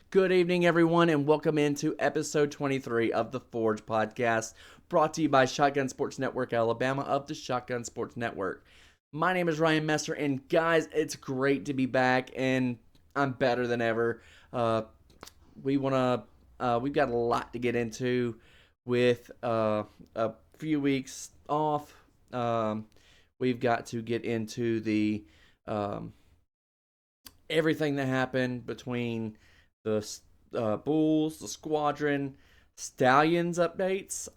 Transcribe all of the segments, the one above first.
Good evening, everyone, and welcome into episode 23 of the Forge podcast, brought to you by Shotgun Sports Network Alabama of the Shotgun Sports Network. My name is Ryan Messer, and guys, it's great to be back, and I'm better than ever. We've got a lot to get into with a few weeks off. We've got to get into the um, everything that happened between the Bulls, the Squadron, Stallions updates.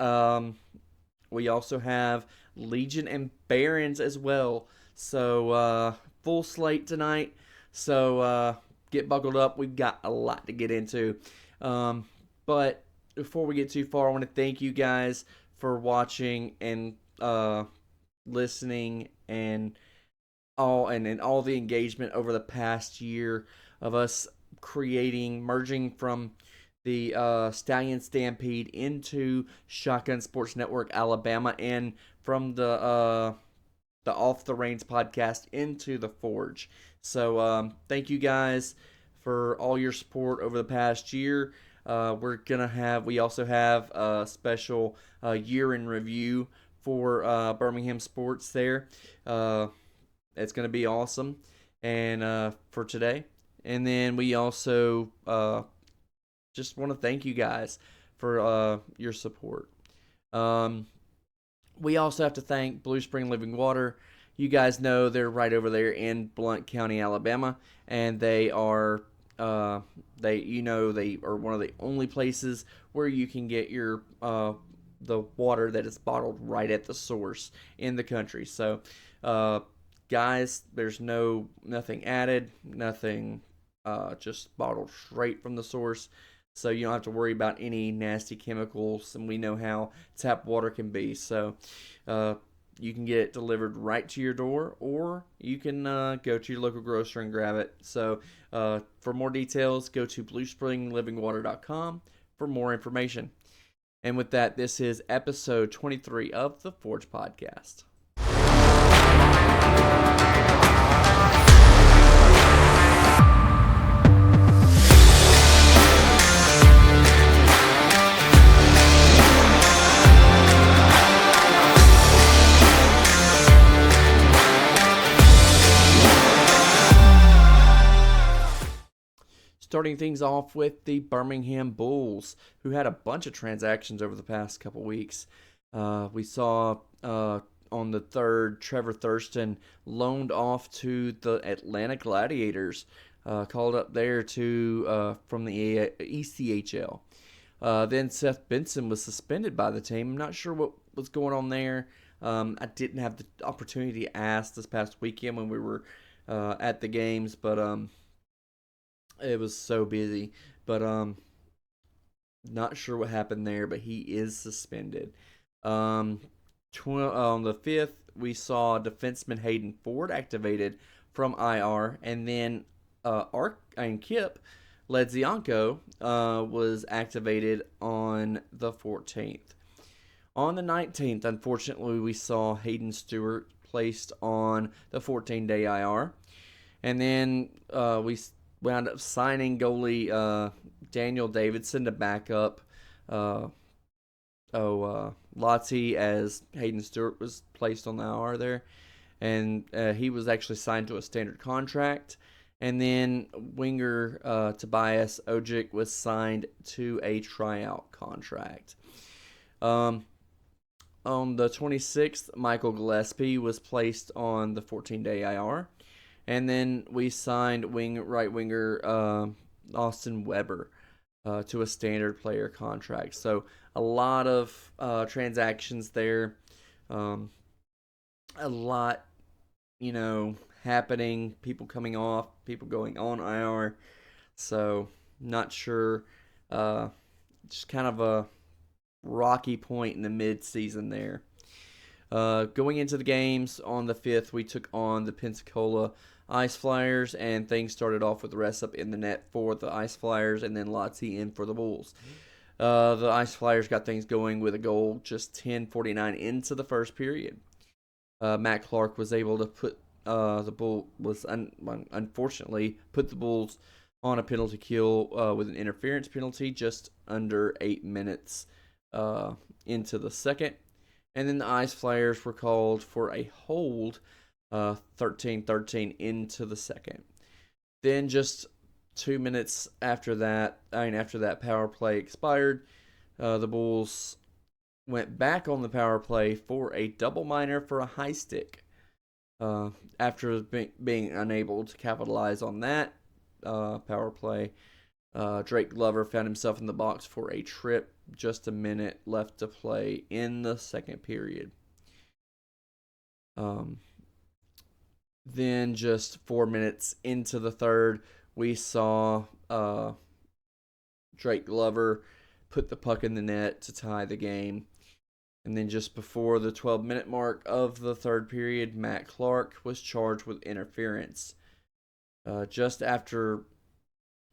We also have Legion and Barons as well. So full slate tonight. So get buckled up. We've got a lot to get into. But before we get too far, I want to thank you guys for watching and listening and all the engagement over the past year of us merging from the Stallion Stampede into Shotgun Sports Network Alabama, and from the Off the Reins podcast into the Forge. So thank you guys for all your support over the past year. We also have a special year in review for Birmingham sports there. It's going to be awesome, and for today. And then we also just want to thank you guys for your support. We also have to thank Blue Spring Living Water. You guys know they're right over there in Blount County, Alabama, and they are they are one of the only places where you can get your the water that is bottled right at the source in the country. So guys, there's nothing added, nothing, just bottled straight from the source. So you don't have to worry about any nasty chemicals, and we know how tap water can be. So you can get it delivered right to your door, or you can go to your local grocer and grab it. So for more details, go to bluespringlivingwater.com for more information. And with that, this is episode 23 of the Forge Podcast. Starting things off with the Birmingham Bulls, who had a bunch of transactions over the past couple weeks. We saw on the 3rd, Trevor Thurston loaned off to the Atlanta Gladiators, called up there from the ECHL. Then Seth Benson was suspended by the team. I'm not sure what was going on there. I didn't have the opportunity to ask this past weekend when we were at the games, but it was so busy. But not sure what happened there, but he is suspended. On the 5th, we saw defenseman Hayden Ford activated from IR, and then Kip Ledzianko was activated on the 14th. On the 19th, unfortunately, we saw Hayden Stewart placed on the 14-day IR, and then we wound up signing goalie Daniel Davidson to back up Lottie, as Hayden Stewart was placed on the IR there. And he was actually signed to a standard contract. And then winger Tobias Ojic was signed to a tryout contract. On the 26th, Michael Gillespie was placed on the 14-day IR. And then we signed right winger Austin Weber to a standard player contract. So a lot of transactions there. A lot, happening. People coming off, people going on IR. So not sure. Just kind of a rocky point in the mid-season there. Going into the games on the 5th, we took on the Pensacola Ice Flyers, and things started off with the rest up in the net for the Ice Flyers, and then Lottie in for the Bulls. The Ice Flyers got things going with a goal just 10:49 into the first period. Matt Clark was able to put unfortunately put the Bulls on a penalty kill with an interference penalty just under 8 minutes into the second. And then the Ice Flyers were called for a hold 13-13 into the second. Then just 2 minutes after that, after that power play expired, the Bulls went back on the power play for a double minor for a high stick. After being unable to capitalize on that power play, Drake Glover found himself in the box for a trip. Just a minute left to play in the second period. Then just 4 minutes into the third, we saw Drake Glover put the puck in the net to tie the game. And then just before the 12-minute mark of the third period, Matt Clark was charged with interference. Just after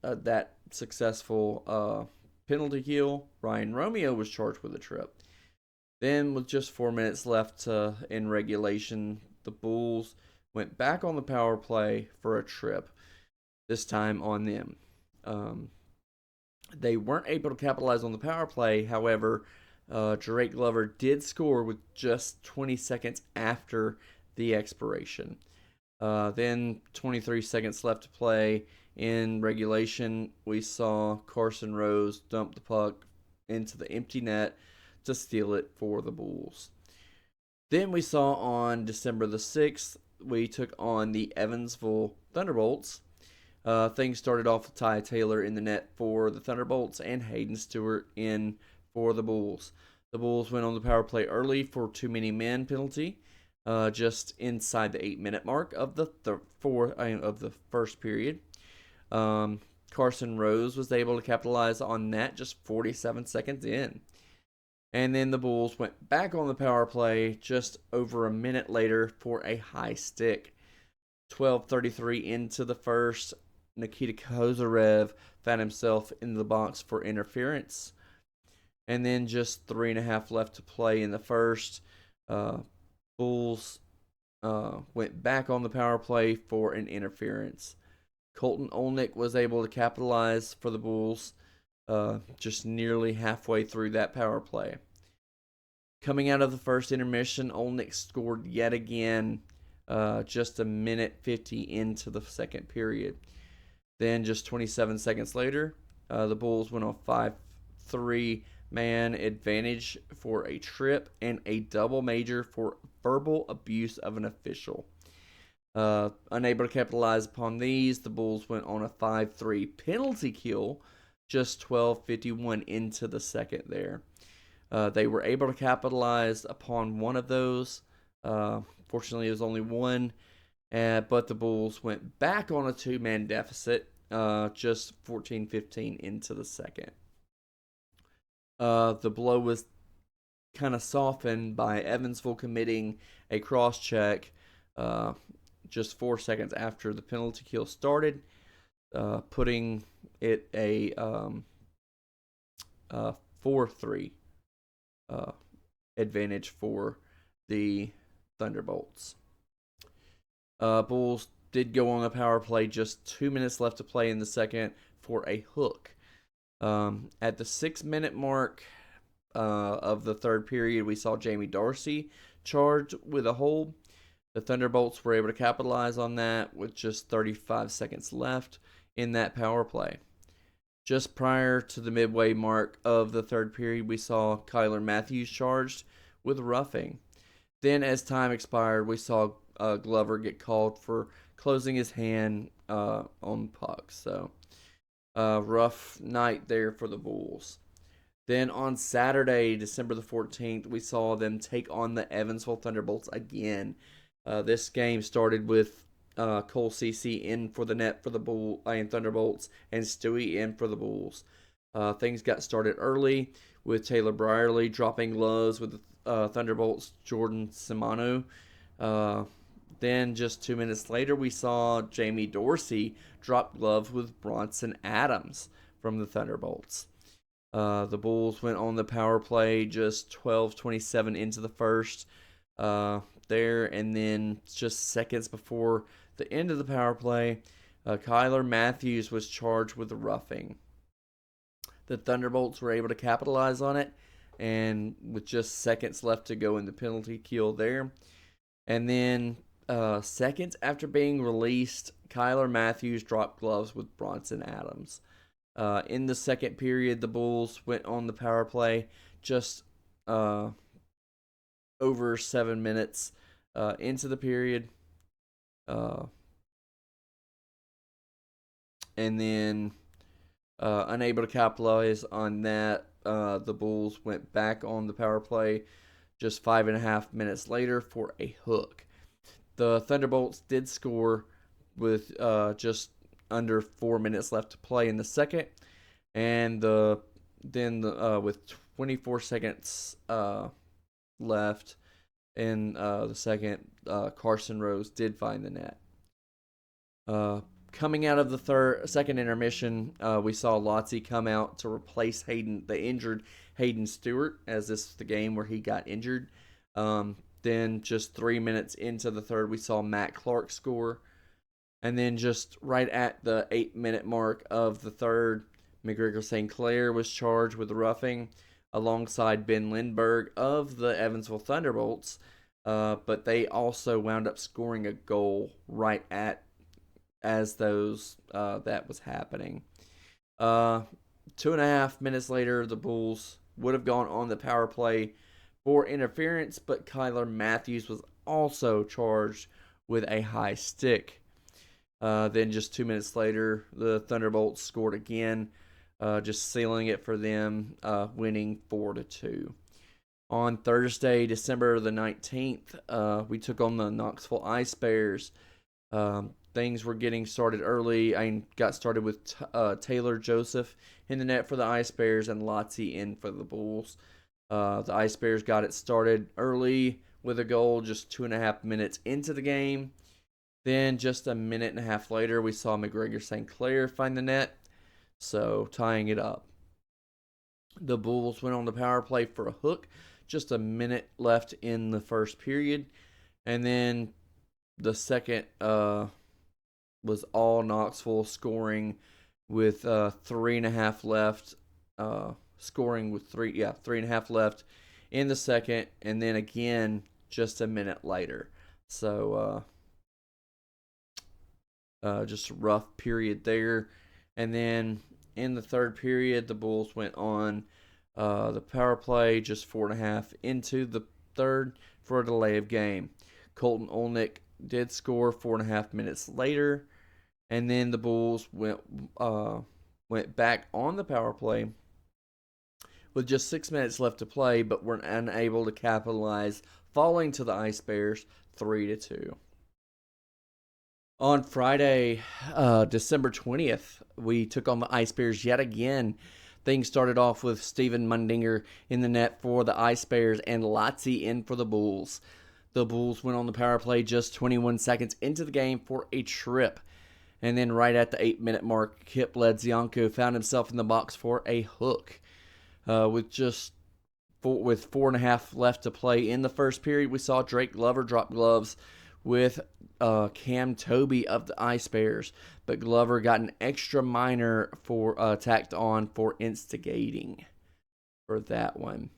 that successful penalty kill, Ryan Romeo was charged with a trip. Then, with just 4 minutes left in regulation, the Bulls went back on the power play for a trip, this time on them. They weren't able to capitalize on the power play. However, Drake Glover did score with just 20 seconds after the expiration. Then 23 seconds left to play in regulation. We saw Carson Rose dump the puck into the empty net to steal it for the Bulls. Then we saw on December the 6th, we took on the Evansville Thunderbolts. Things started off with Ty Taylor in the net for the Thunderbolts and Hayden Stewart in for the Bulls. The Bulls went on the power play early for too many men penalty, just inside the 8-minute mark of the first period. Carson Rose was able to capitalize on that just 47 seconds in. And then the Bulls went back on the power play just over a minute later for a high stick. 12:33 into the first, Nikita Kozarev found himself in the box for interference. And then just 3.5 left to play in the first. Bulls went back on the power play for an interference. Colton Olnick was able to capitalize for the Bulls just nearly halfway through that power play. Coming out of the first intermission, Olnick scored yet again just a minute 50 into the second period. Then just 27 seconds later, the Bulls went on 5-3 man advantage for a trip and a double major for verbal abuse of an official. Unable to capitalize upon these, the Bulls went on a 5-3 penalty kill just 12:51 into the second there. They were able to capitalize upon one of those. Fortunately, it was only one, but the Bulls went back on a two-man deficit just 14:15 into the second. The blow was kind of softened by Evansville committing a cross-check just 4 seconds after the penalty kill started, putting it a 4-3 advantage for the Thunderbolts. Bulls did go on the power play, just 2 minutes left to play in the second for a hook. At the 6-minute mark of the third period, we saw Jamie Darcy charged with a hold. The Thunderbolts were able to capitalize on that with just 35 seconds left in that power play. Just prior to the midway mark of the third period, we saw Kyler Matthews charged with roughing. Then, as time expired, we saw Glover get called for closing his hand on puck. So, rough night there for the Bulls. Then on Saturday, December the 14th, we saw them take on the Evansville Thunderbolts again. This game started with Cole Ceci in for the net for the Thunderbolts and Stewie in for the Bulls. Things got started early with Taylor Brierly dropping gloves with the Thunderbolts' Jordan Simano. Then just 2 minutes later, we saw Jamie Dorsey drop gloves with Bronson Adams from the Thunderbolts. The Bulls went on the power play just 12:27 into the first there, and then just seconds before the end of the power play, Kyler Matthews was charged with roughing. The Thunderbolts were able to capitalize on it, and with just seconds left to go in the penalty kill there. And then seconds after being released, Kyler Matthews dropped gloves with Bronson Adams. In the second period, the Bulls went on the power play just over 7 minutes into the period. And then unable to capitalize on that, the Bulls went back on the power play just 5.5 minutes later for a hook. The Thunderbolts did score with just under 4 minutes left to play in the second, and with 24 seconds left in the second, Carson Rose did find the net. Coming out of the second intermission, we saw Lotzie come out to replace the injured Hayden Stewart, as this is the game where he got injured. Then just 3 minutes into the third, we saw Matt Clark score. And then just right at the 8-minute mark of the third, McGregor St. Clair was charged with roughing alongside Ben Lindbergh of the Evansville Thunderbolts. But they also wound up scoring a goal right as that was happening. 2.5 minutes later, the Bulls would have gone on the power play for interference, but Kyler Matthews was also charged with a high stick. Then just 2 minutes later, the Thunderbolts scored again, just sealing it for them, winning 4-2. On Thursday, December the 19th, we took on the Knoxville Ice Bears. Things were getting started early. I got started with Taylor Joseph in the net for the Ice Bears and Lotzie in for the Bulls. The Ice Bears got it started early with a goal just 2.5 minutes into the game. Then just a minute and a half later, we saw McGregor St. Clair find the net, so tying it up. The Bulls went on the power play for a hook, just a minute left in the first period. And then the second was all Knoxville, scoring with 3.5 left. Scoring with 3.5 left in the second, and then again just a minute later. So just a rough period there. And then in the third period, the Bulls went on the power play just 4.5 into the third for a delay of game. Colton Olnick did score 4.5 minutes later, and then the Bulls went back on the power play with just 6 minutes left to play, but were unable to capitalize, falling to the Ice Bears 3-2. On Friday, December 20th, we took on the Ice Bears yet again. Things started off with Steven Mundinger in the net for the Ice Bears and Lotzie in for the Bulls. The Bulls went on the power play just 21 seconds into the game for a trip. And then right at the 8-minute mark, Kip Ledzianko found himself in the box for a hook. With 4.5 left to play in the first period, we saw Drake Glover drop gloves with Cam Toby of the Ice Bears, but Glover got an extra minor tacked on for instigating for that one.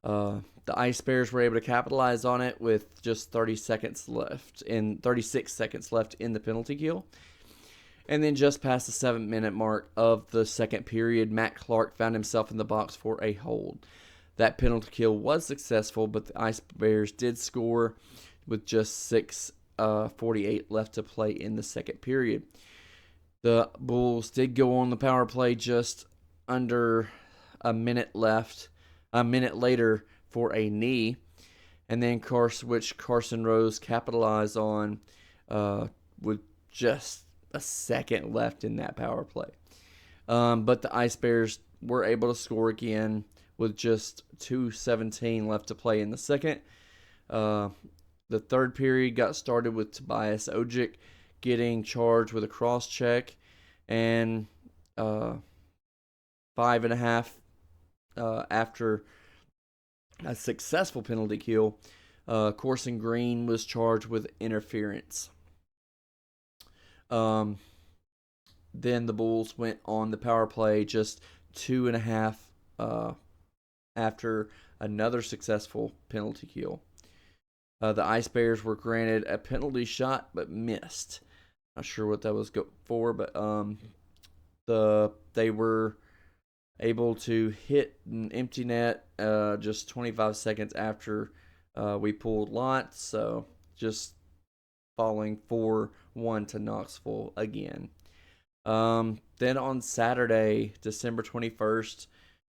The Ice Bears were able to capitalize on it with just 36 seconds left in the penalty kill. And then just past the 7-minute mark of the second period, Matt Clark found himself in the box for a hold. That penalty kill was successful, but the Ice Bears did score with just 6:48 left to play in the second period. The Bulls did go on the power play just under a minute later for a knee, and then which Carson Rose capitalized on with just a second left in that power play. But the Ice Bears were able to score again with just 2:17 left to play in the second. The third period got started with Tobias Ojic getting charged with a cross check, and 5.5 after a successful penalty kill, Corson Green was charged with interference. then the Bulls went on the power play just 2.5 after another successful penalty kill. The Ice Bears were granted a penalty shot but missed. Not sure what that was for, but they were able to hit an empty net just 25 seconds after we pulled lots. So just falling 4-1 to Knoxville again. Then on Saturday, December 21st,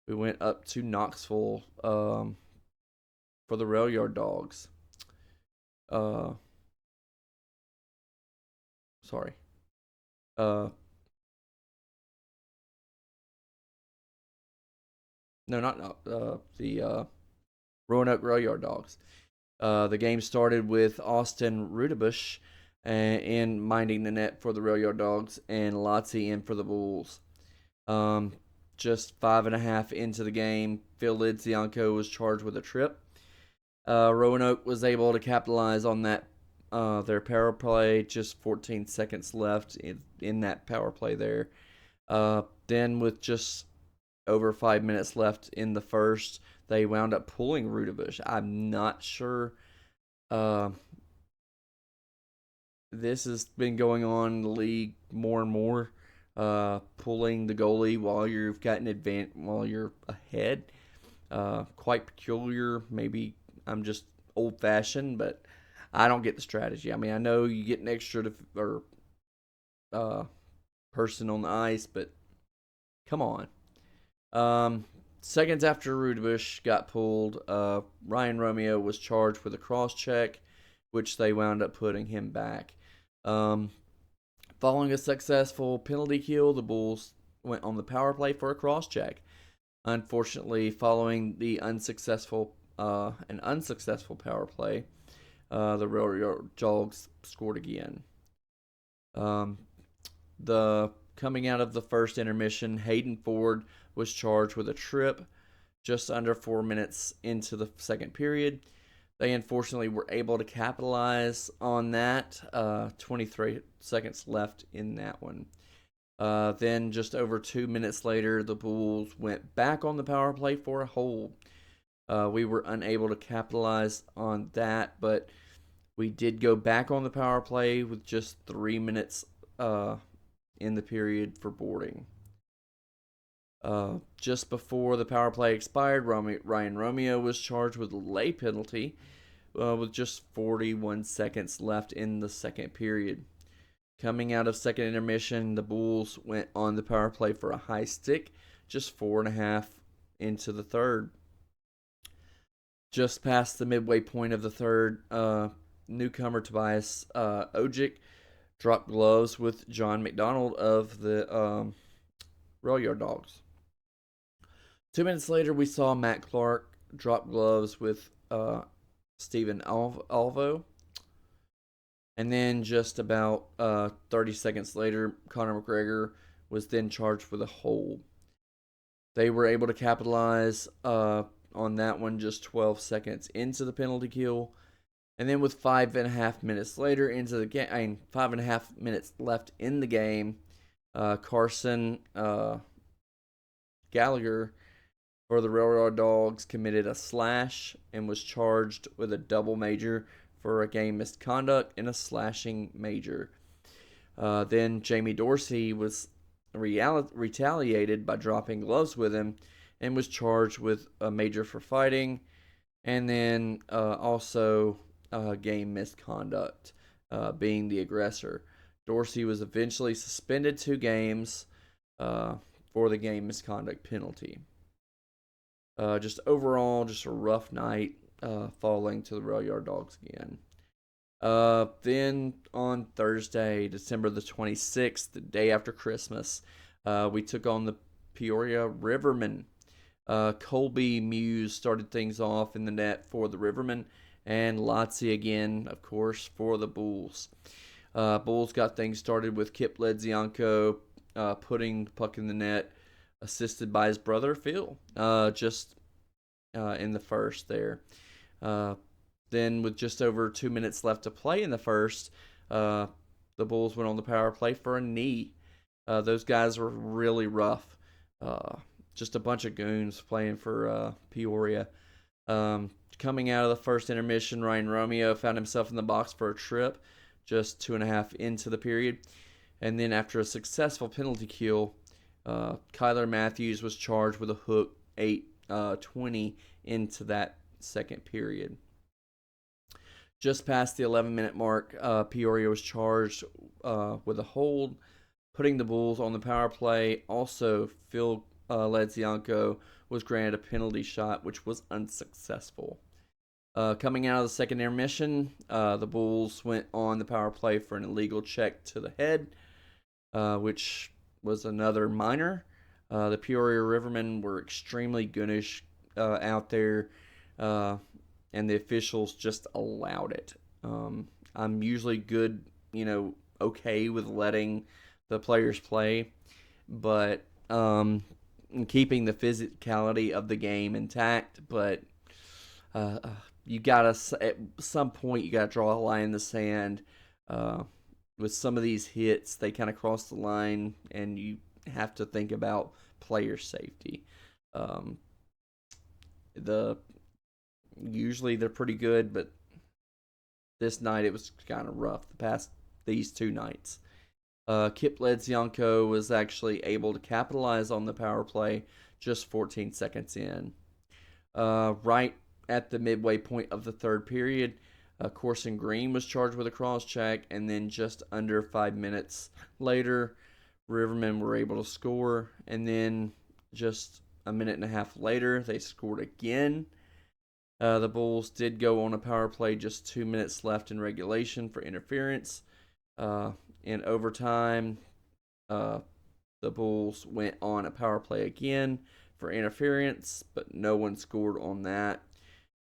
we went up to Knoxville for the Rail Yard Dogs. Sorry. No, not the Roanoke Rail Yard Dogs. The game started with Austin Rudabush in minding the net for the Rail Yard Dogs and Lotzi in for the Bulls. Just 5.5 into the game, Phil Lidzianko was charged with a trip. Roanoke was able to capitalize on that their power play. Just 14 seconds left in that power play there. Then with just over 5 minutes left in the first, they wound up pulling Rudabush. I'm not sure. This has been going on in the league more and more. Pulling the goalie while you've got an while you're ahead. Quite peculiar. Maybe I'm just old fashioned, but I don't get the strategy. I mean, I know you get an extra person on the ice, but come on. Seconds after Rudabush got pulled, Ryan Romeo was charged with a cross check, which they wound up putting him back. Following a successful penalty kill, the Bulls went on the power play for a cross check. Unfortunately, following the unsuccessful power play, the Railroad Dogs scored again. Coming out of the first intermission, Hayden Ford was charged with a trip just under 4 minutes into the second period. They unfortunately were able to capitalize on that. 23 seconds left in that one. Then just over 2 minutes later, the Bulls went back on the power play for a hold. We were unable to capitalize on that, but we did go back on the power play with just 3 minutes in the period for boarding. Just before the power play expired, Ryan Romeo was charged with a lay penalty with just 41 seconds left in the second period. Coming out of second intermission, the Bulls went on the power play for a high stick, just 4.5 into the third. Just past the midway point of the third, newcomer Tobias Ojic dropped gloves with John McDonald of the Rail Yard Dogs. 2 minutes later, we saw Matt Clark drop gloves with Stephen Alvo. And then just about 30 seconds later, Conor McGregor was then charged with a hold. They were able to capitalize on that one just 12 seconds into the penalty kill. And then with 5.5 minutes later into the game, 5.5 minutes left in the game, Carson Gallagher for the Railroad Dogs committed a slash and was charged with a double major for a game misconduct and a slashing major. Then Jamie Dorsey was retaliated by dropping gloves with him and was charged with a major for fighting, and then also game misconduct, being the aggressor. Dorsey was eventually suspended 2 games for the game misconduct penalty. Just overall, just a rough night, falling to the Rail Yard Dogs again. Then on Thursday, December the 26th, the day after Christmas, we took on the Peoria Rivermen. Colby Muse started things off in the net for the Rivermen, and Lotzi again, of course, for the Bulls. Bulls got things started with Kip Ledzianko putting the puck in the net, assisted by his brother Phil, just in the first there. Then with just over 2 minutes left to play in the first, the Bulls went on the power play for a knee. Those guys were really rough. Uh, just a bunch of goons playing for Peoria. Coming out of the first intermission, Ryan Romeo found himself in the box for a trip just 2.5 into the period. And then after a successful penalty kill, Kyler Matthews was charged with a hook 8:20 into that second period. Just past the 11-minute mark, Peoria was charged with a hold, putting the Bulls on the power play. Also, Phil Ledzianko was granted a penalty shot, which was unsuccessful. Coming out of the second intermission, the Bulls went on the power play for an illegal check to the head, which was another minor. The Peoria Rivermen were extremely goonish out there, and the officials just allowed it. I'm usually good, okay with letting the players play, but keeping the physicality of the game intact. But you gotta, at some point, you gotta draw a line in the sand. With some of these hits, they kind of cross the line, and you have to think about player safety. Usually they're pretty good, but this night it was kind of rough. These 2 nights, Kip Ledzianko was actually able to capitalize on the power play just 14 seconds in. Right at the midway point of the third period, Corson Green was charged with a cross check, and then just under 5 minutes later, Rivermen were able to score, and then just a minute and a half later, they scored again. The Bulls did go on a power play just 2 minutes left in regulation for interference. In overtime, the Bulls went on a power play again for interference, but no one scored on that.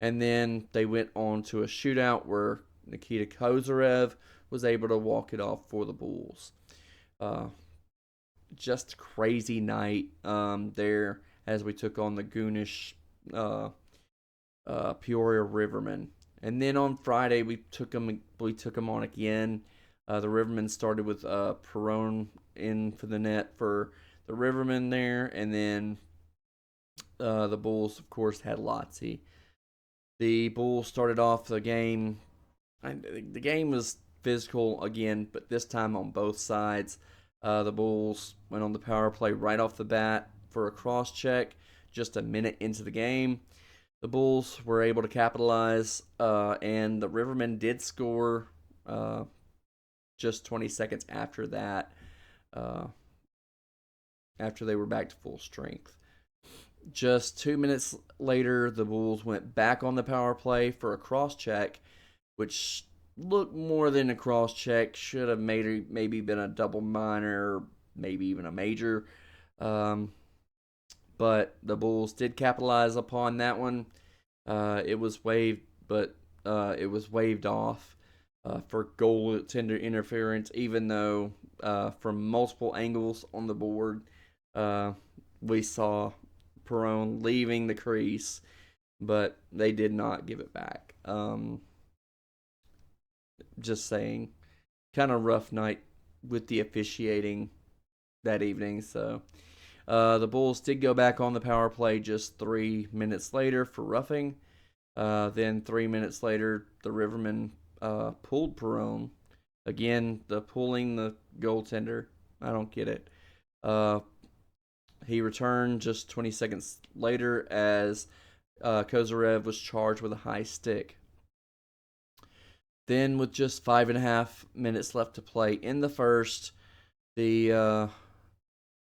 And then they went on to a shootout where Nikita Kozarev was able to walk it off for the Bulls. Just crazy night there as we took on the goonish Peoria Rivermen. And then on Friday we took them on again. The Rivermen started with Perone in for the net for the Rivermen there, and then the Bulls, of course, had Lotzi. The Bulls started off the game. The game was physical again, but this time on both sides. The Bulls went on the power play right off the bat for a cross check just a minute into the game. The Bulls were able to capitalize, and the Rivermen did score just 20 seconds after that, after they were back to full strength. Just 2 minutes later, the Bulls went back on the power play for a cross check, which looked more than a cross check. Should have maybe been a double minor, maybe even a major. But the Bulls did capitalize upon that one. It was waived, but it was waved off for goaltender interference, even though from multiple angles on the board, we saw Perone leaving the crease, but they did not give it back. Just saying, kind of rough night with the officiating that evening. So the Bulls did go back on the power play just 3 minutes later for roughing. Then 3 minutes later, the Rivermen pulled Perone. Again, pulling the goaltender. I don't get it. He returned just 20 seconds later as Kozarev was charged with a high stick. Then, with just 5.5 minutes left to play in the first, the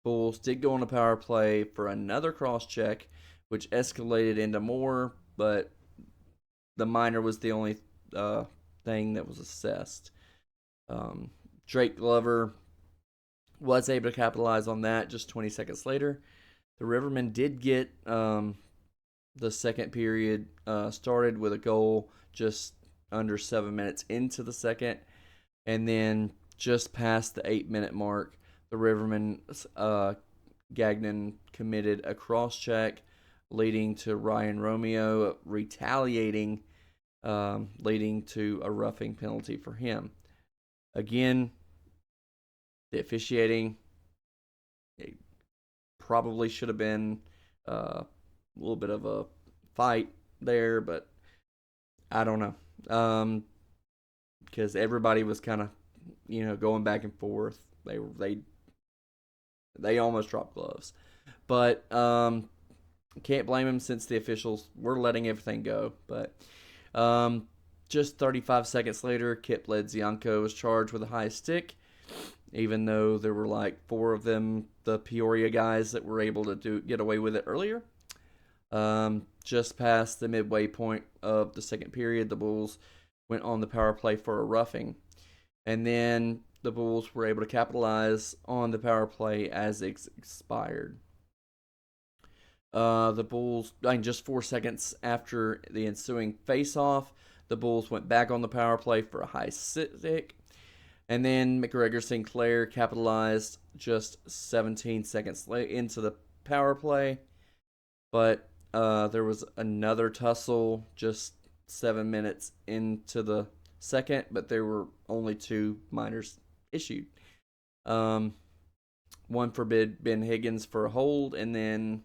Bulls did go on a power play for another cross check, which escalated into more, but the minor was the only thing that was assessed. Drake Glover was able to capitalize on that just 20 seconds later. The Rivermen did get the second period started with a goal just under 7 minutes into the second. And then just past the 8-minute mark, the Rivermen, Gagnon committed a cross check, leading to Ryan Romeo retaliating, leading to a roughing penalty for him. Again, the officiating probably should have been a little bit of a fight there, but I don't know. Because everybody was kind of, going back and forth. They almost dropped gloves, but can't blame him since the officials were letting everything go. But just 35 seconds later, Kip Ledzianko was charged with a high stick, even though there were like four of them, the Peoria guys, that were able to get away with it earlier. Just past the midway point of the second period, the Bulls went on the power play for a roughing. And then the Bulls were able to capitalize on the power play as it expired. The Bulls, just 4 seconds after the ensuing face-off, the Bulls went back on the power play for a high stick. And then McGregor Sinclair capitalized just 17 seconds into the power play. But there was another tussle just 7 minutes into the second, but there were only 2 minors issued. One for Ben Higgins for a hold, and then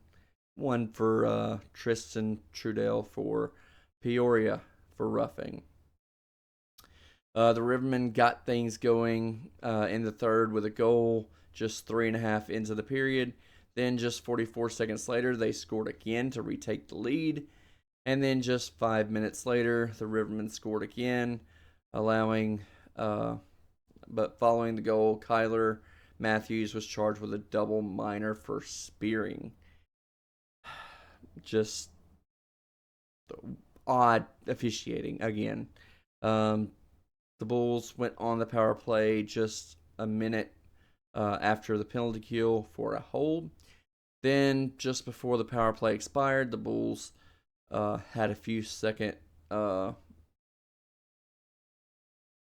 one for Tristan Trudell for Peoria for roughing. The Rivermen got things going in the third with a goal just 3.5 into the period. Then just 44 seconds later, they scored again to retake the lead. And then just 5 minutes later, the Rivermen scored again, but following the goal, Kyler Matthews was charged with a double minor for spearing. Just odd officiating again. The Bulls went on the power play just a minute after the penalty kill for a hold. Then, just before the power play expired, the Bulls had a few seconds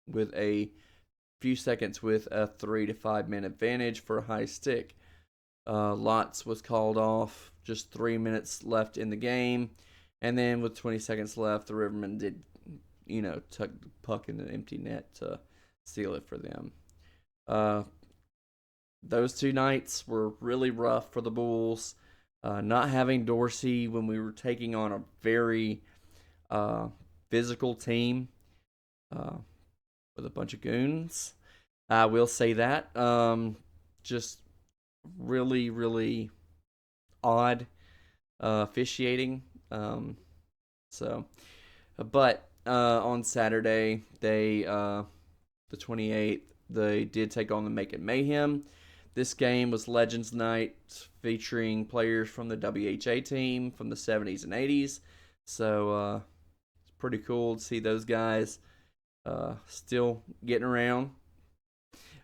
with a 3 to 5 minute advantage for a high stick. Lots was called off, just 3 minutes left in the game, and then with 20 seconds left, the Rivermen did, tuck the puck in an empty net to seal it for them. Those 2 nights were really rough for the Bulls. Not having Dorsey when we were taking on a very physical team with a bunch of goons. I will say that. Just really, really odd officiating. But on Saturday, the 28th, they did take on the Macon Mayhem. This game was Legends Night, featuring players from the WHA team from the 70s and 80s. So it's pretty cool to see those guys still getting around.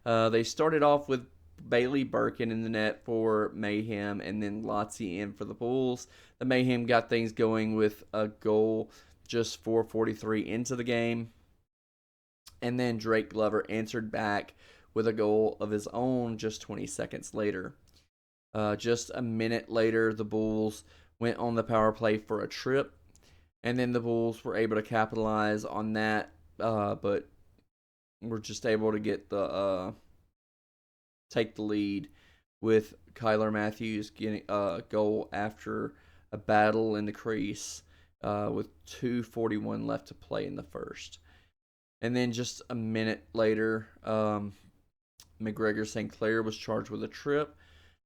They started off with Bailey Birkin in the net for Mayhem, and then Lotzie in for the Bulls. The Mayhem got things going with a goal just 4:43 into the game. And then Drake Glover answered back with a goal of his own just 20 seconds later. Just a minute later, the Bulls went on the power play for a trip, and then the Bulls were able to capitalize on that, but were just able to get take the lead with Kyler Matthews getting a goal after a battle in the crease with 2:41 left to play in the first. And then just a minute later, McGregor Sinclair was charged with a trip.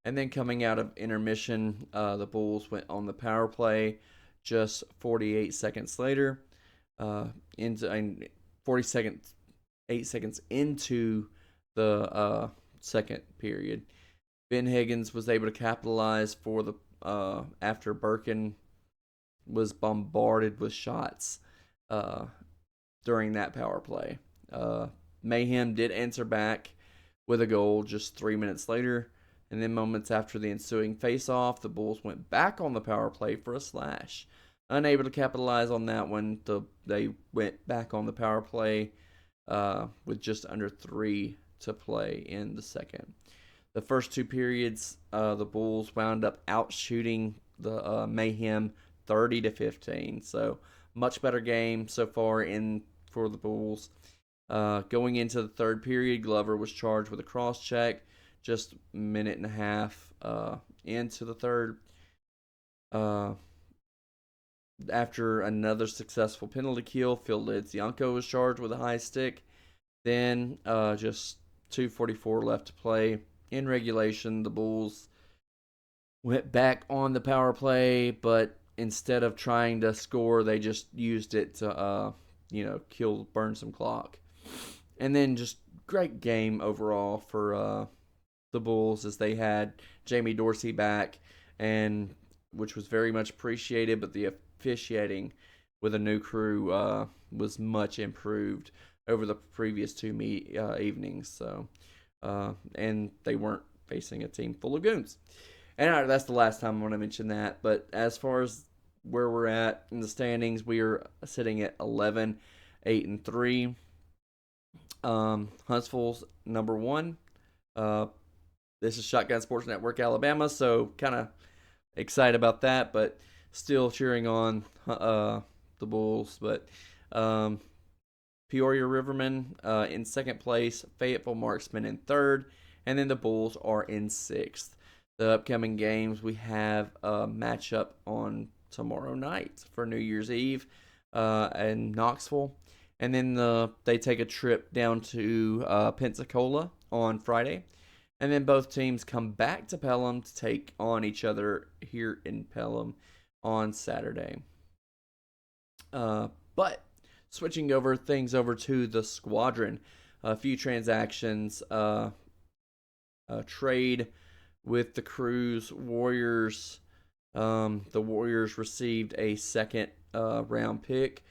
And then coming out of intermission, the Bulls went on the power play just 48 seconds later. 8 seconds into the second period. Ben Higgins was able to capitalize for the after Birkin was bombarded with shots during that power play. Mayhem did answer back with a goal just 3 minutes later, and then moments after the ensuing face-off, the Bulls went back on the power play for a slash. Unable to capitalize on that one, they went back on the power play with just under 3 to play in the second. The first 2 periods, the Bulls wound up outshooting the Mayhem 30-15. So much better game so far for the Bulls. Going into the third period, Glover was charged with a cross check just a minute and a half into the third. Uh, After another successful penalty kill, Phil Lidzianko was charged with a high stick. Then just 2:44 left to play in regulation. The Bulls went back on the power play, but instead of trying to score, they just used it to burn some clock. And then just great game overall for the Bulls as they had Jamie Dorsey back, and which was very much appreciated. But the officiating with a new crew was much improved over the previous two evenings. So, and they weren't facing a team full of goons. And that's the last time I want to mention that. But as far as where we're at in the standings, we are sitting at 11, 8, and 3. Huntsville's number 1. This is Shotgun Sports Network Alabama, so kind of excited about that, but still cheering on the Bulls. But Peoria Rivermen in second place, Fayetteville Marksmen in third, and then the Bulls are in sixth. The upcoming games, we have a matchup on tomorrow night for New Year's Eve in Knoxville. And then they take a trip down to Pensacola on Friday. And then both teams come back to Pelham to take on each other here in Pelham on Saturday. But switching things over to the Squadron, a few transactions, trade with the Cruise Warriors. The Warriors received a second round pick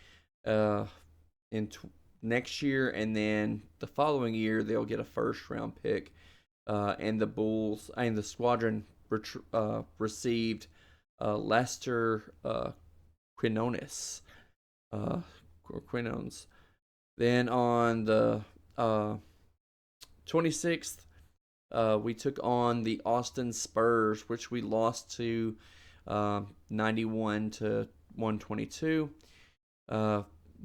next year, and then the following year they'll get a first round pick. And the Squadron received Lester Quinones. Then on the 26th, we took on the Austin Spurs, which we lost to 91 to 122.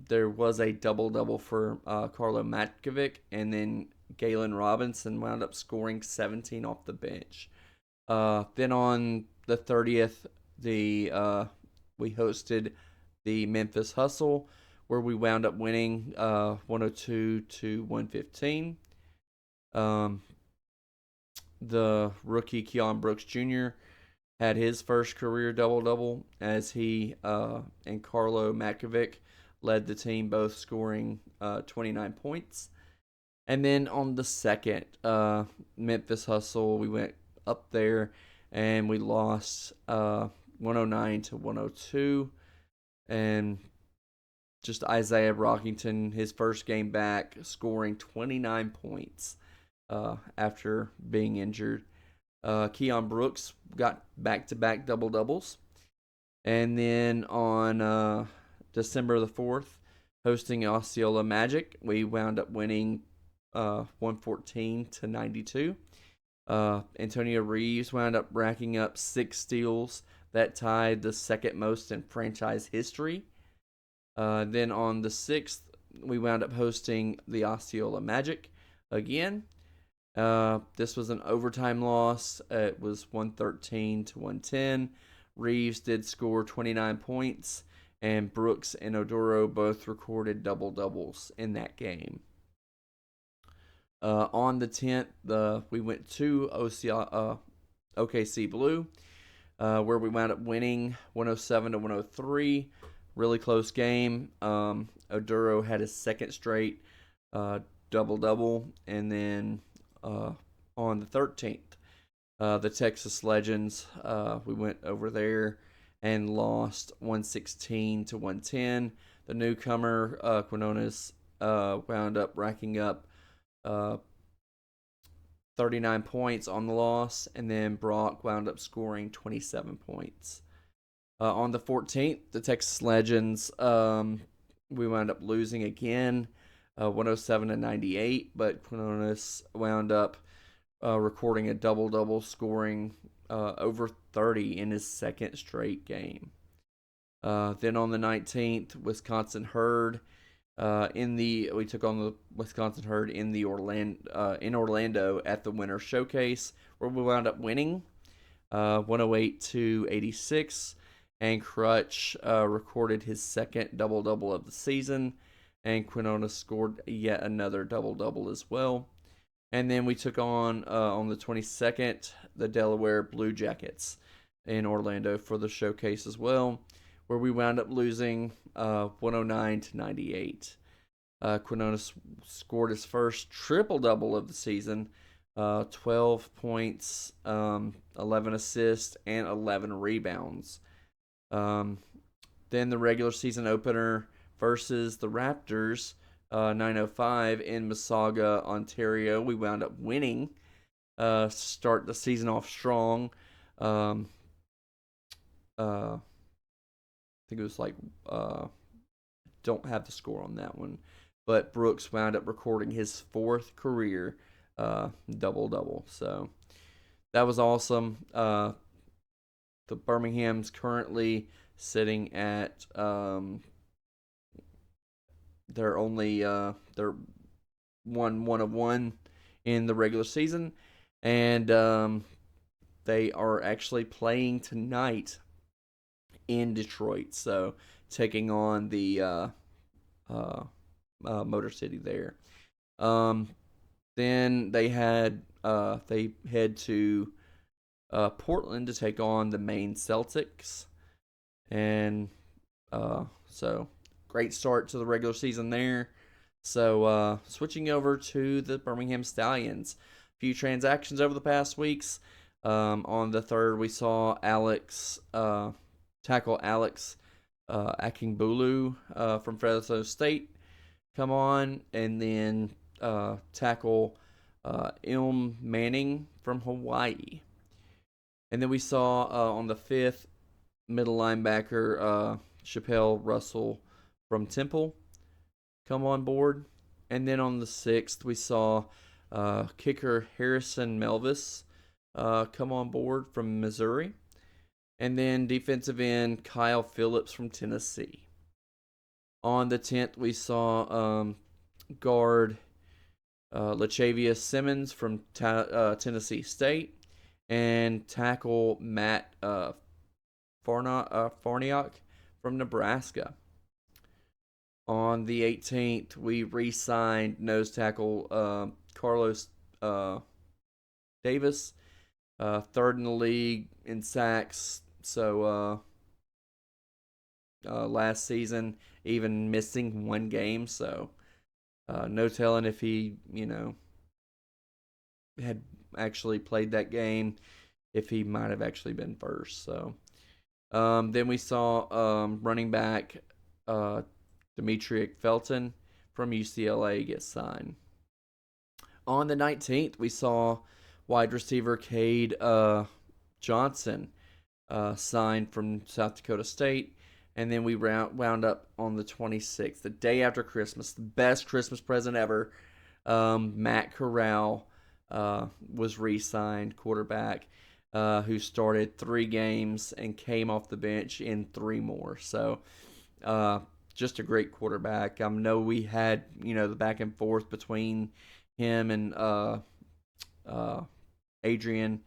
There was a double-double for Carlo Matkovic, and then Galen Robinson wound up scoring 17 off the bench. Then on the 30th, we hosted the Memphis Hustle, where we wound up winning 102 to 115. The rookie Keon Brooks Jr. had his first career double-double as he and Carlo Matkovic led the team, both scoring 29 points. And then on the second, Memphis Hustle, we went up there and we lost 109 to 102. And just Isaiah Brockington, his first game back, scoring 29 points after being injured. Keon Brooks got back-to-back double-doubles. And then on December the 4th, hosting Osceola Magic, we wound up winning 114 to 92. Antonio Reeves wound up racking up 6 steals. That tied the second most in franchise history. Then on the 6th, we wound up hosting the Osceola Magic again. This was an overtime loss. It was 113 to 110. Reeves did score 29 points, and Brooks and Oduro both recorded double-doubles in that game. On the 10th, we went to OKC Blue, where we wound up winning 107 to 103. Really close game. Oduro had his second straight double-double. And then on the 13th, the Texas Legends, we went over there and lost 116 to 110. The newcomer, Quinones, wound up racking up 39 points on the loss, and then Brock wound up scoring 27 points. On the 14th, the Texas Legends, we wound up losing again, 107 to 98, but Quinones wound up recording a double-double, scoring over 30 in his second straight game. Then on the 19th, Wisconsin Herd, we took on the Wisconsin Herd in Orlando at the Winter Showcase, where we wound up winning 108-86. And Crutch recorded his second double-double of the season. And Quinona scored yet another double-double as well. And then we took on the 22nd, the Delaware Blue Jackets in Orlando for the showcase as well, where we wound up losing 109-98. Quinona scored his first triple-double of the season, 12 points, 11 assists, and 11 rebounds. Then the regular season opener versus the Raptors, 905 in Mississauga, Ontario. We wound up winning. Start the season off strong. I think it was don't have the score on that one, but Brooks wound up recording his fourth career double-double. So that was awesome. The Birmingham's currently sitting at they're only they're one of one in the regular season, and they are actually playing tonight in Detroit. So taking on the Motor City there. Then they head to Portland to take on the Maine Celtics, and so great start to the regular season there. So switching over to the Birmingham Stallions, a few transactions over the past weeks. On the 3rd, we saw tackle Alex Akingbulu from Fresno State come on, and then tackle Ilm Manning from Hawaii. And then we saw on the 5th, middle linebacker Chappelle Russell from Temple come on board. And then on the 6th, we saw kicker Harrison Melvis come on board from Missouri. And then defensive end Kyle Phillips from Tennessee. On the 10th, we saw guard Lachavius Simmons from Tennessee State, and tackle Matt Farniok from Nebraska. On the 18th, we re-signed nose tackle Carlos Davis, 3rd in the league in sacks. So last season, even missing one game. So no telling if he, had actually played that game, if he might have actually been first. So then we saw running back Demetric Felton from UCLA get signed. On the 19th, we saw wide receiver Cade Johnson signed from South Dakota State. And then we wound up on the 26th, the day after Christmas, the best Christmas present ever. Matt Corral was re-signed, quarterback, who started 3 games and came off the bench in 3 more. So just a great quarterback. I know we had, the back and forth between him and Adrian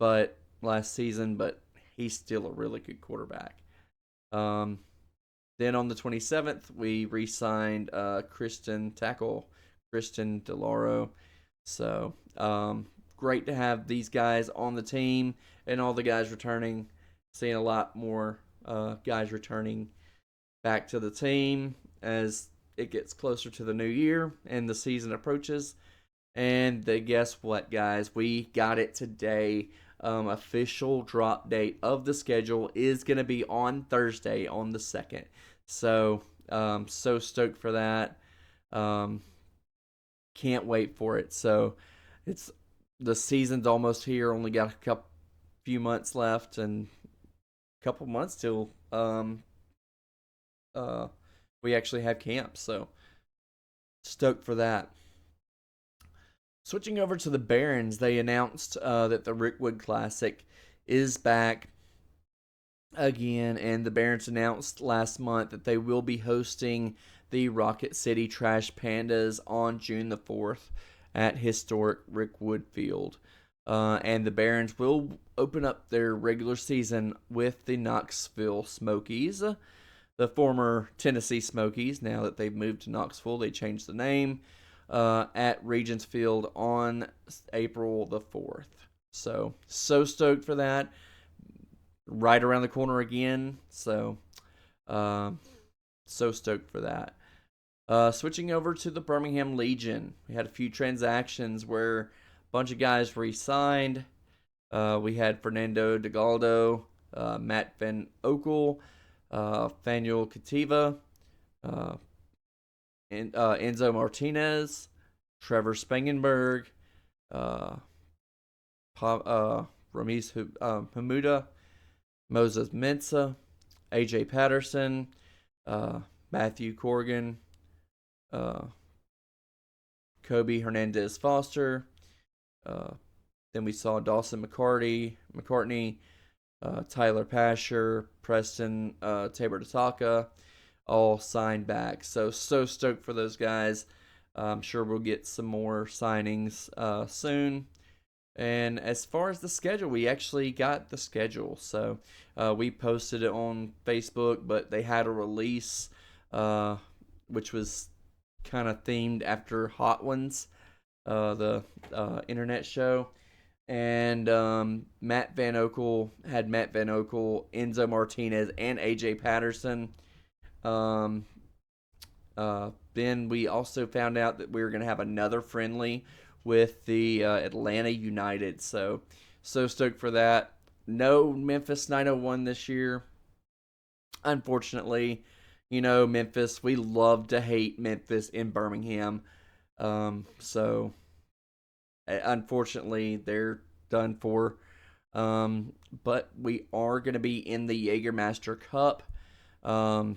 last season, but he's still a really good quarterback. Then on the 27th, we re-signed tackle Christian DeLauro. So great to have these guys on the team and all the guys returning. Seeing a lot more guys returning back to the team as it gets closer to the new year and the season approaches. And guess what, guys? We got it today. Official drop date of the schedule is going to be on Thursday on the 2nd. So, so stoked for that. Can't wait for it. So, the season's almost here. Only got few months left and a couple months till we actually have camp. So, stoked for that. Switching over to the Barons, they announced that the Rickwood Classic is back again, and the Barons announced last month that they will be hosting the Rocket City Trash Pandas on June the 4th at historic Rickwood Field. And the Barons will open up their regular season with the Knoxville Smokies, the former Tennessee Smokies. Now that they've moved to Knoxville, they changed the name at Regents Field on April the 4th. So stoked for that. Right around the corner again. Uh, so stoked for that. Switching over to the Birmingham Legion, we had a few transactions where a bunch of guys re-signed. We had Fernando DeGaldo, Matt Van Okel, Fanuel Kativa, uh, Enzo Martinez, Trevor Spangenberg, uh, Ramiz Hamuda, Moses Mensah, AJ Patterson, Matthew Corrigan, uh, Kobe Hernandez Foster. Then we saw Dawson McCartney, Tyler Pasher, Preston Tabor Tataka, all signed back. So stoked for those guys. I'm sure we'll get some more signings soon. And as far as the schedule, we actually got the schedule. So we posted it on Facebook, but they had a release which was kind of themed after Hot Ones, the internet show. And Matt Van Okel, Enzo Martinez, and AJ Patterson. Um, then we also found out that we were going to have another friendly with the Atlanta United. So stoked for that. No Memphis 901 this year. Unfortunately, Memphis, we love to hate Memphis in Birmingham. So unfortunately, they're done for. But we are going to be in the Jägermeister Cup. Um,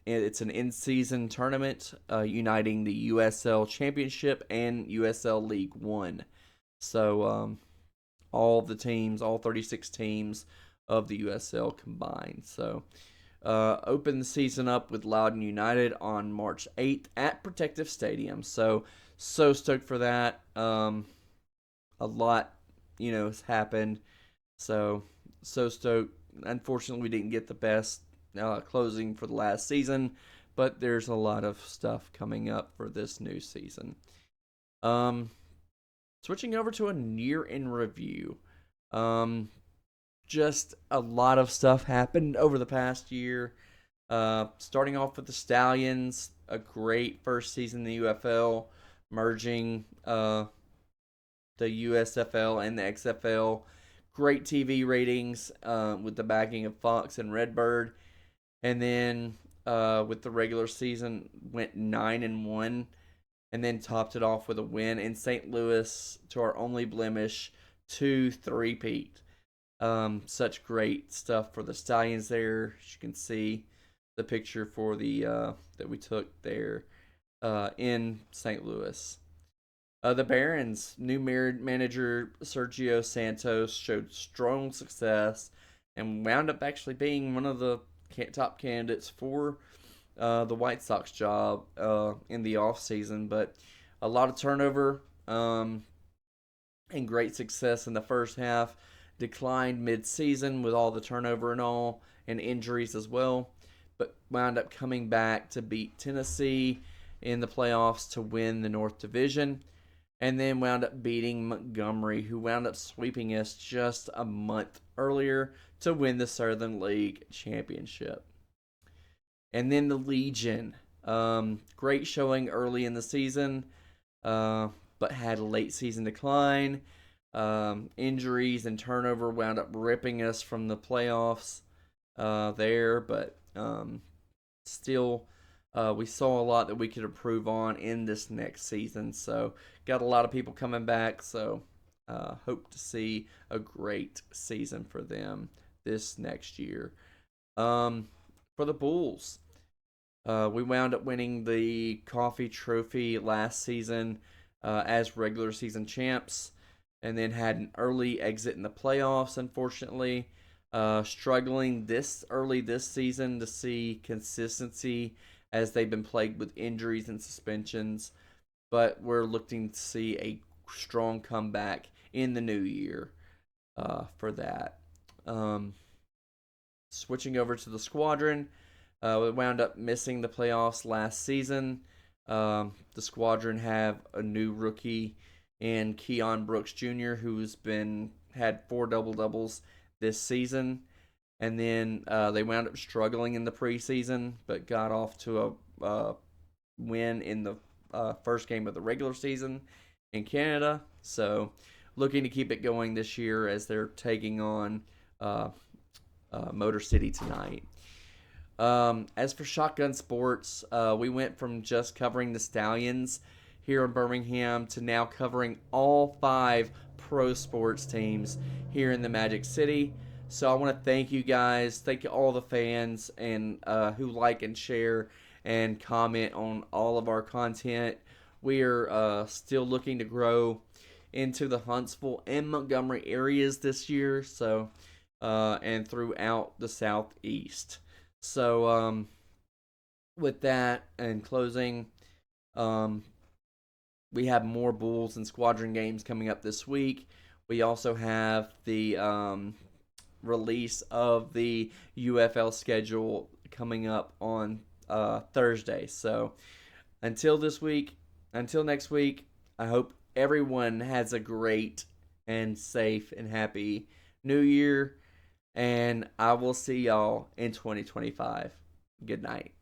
it's an in-season tournament uniting the USL Championship and USL League One. So all the teams, all 36 teams of the USL combined. So open the season up with Loudoun United on March 8th at Protective Stadium. So stoked for that. A lot, has happened. So stoked. Unfortunately, we didn't get the best closing for the last season, but there's a lot of stuff coming up for this new season. Switching over to a year in review. Just a lot of stuff happened over the past year. Starting off with the Stallions, a great first season in the UFL, merging the USFL and the XFL. Great TV ratings with the backing of Fox and Redbird. And then with the regular season, went 9-1, and then topped it off with a win in St. Louis to our only blemish, 2-3-peat. Such great stuff for the Stallions there. As you can see the picture for the that we took there in St. Louis. The Barons, new manager Sergio Santos showed strong success and wound up actually being one of the top candidates for the White Sox job in the offseason. But a lot of turnover and great success in the first half. Declined mid-season with all the turnover and all, and injuries as well. But wound up coming back to beat Tennessee in the playoffs to win the North Division. And then wound up beating Montgomery, who wound up sweeping us just a month earlier to win the Southern League Championship. And then the Legion. Great showing early in the season, but had a late season decline. Injuries and turnover wound up ripping us from the playoffs there, but still we saw a lot that we could improve on in this next season. So got a lot of people coming back, so hope to see a great season for them this next year. For the Bulls, we wound up winning the Coffee Trophy last season as regular season champs, and then had an early exit in the playoffs, unfortunately. Struggling this season to see consistency as they've been plagued with injuries and suspensions. But we're looking to see a strong comeback in the new year for that. Um, Switching over to the Squadron, we wound up missing the playoffs last season. The Squadron have a new rookie in Keon Brooks Jr., who's been had 4 double doubles this season, and then they wound up struggling in the preseason, but got off to a win in the first game of the regular season in Canada. So, looking to keep it going this year as they're taking on Motor City tonight. As for Shotgun Sports, we went from just covering the Stallions here in Birmingham to now covering all 5 pro sports teams here in the Magic City. So I want to thank you guys, thank you all the fans and who like and share and comment on all of our content. We are still looking to grow into the Huntsville and Montgomery areas this year, so and throughout the Southeast. So, with that and closing, um, we have more Bulls and Squadron games coming up this week. We also have the release of the UFL schedule coming up on Thursday. So, until next week, I hope everyone has a great and safe and happy New Year. And I will see y'all in 2025. Good night.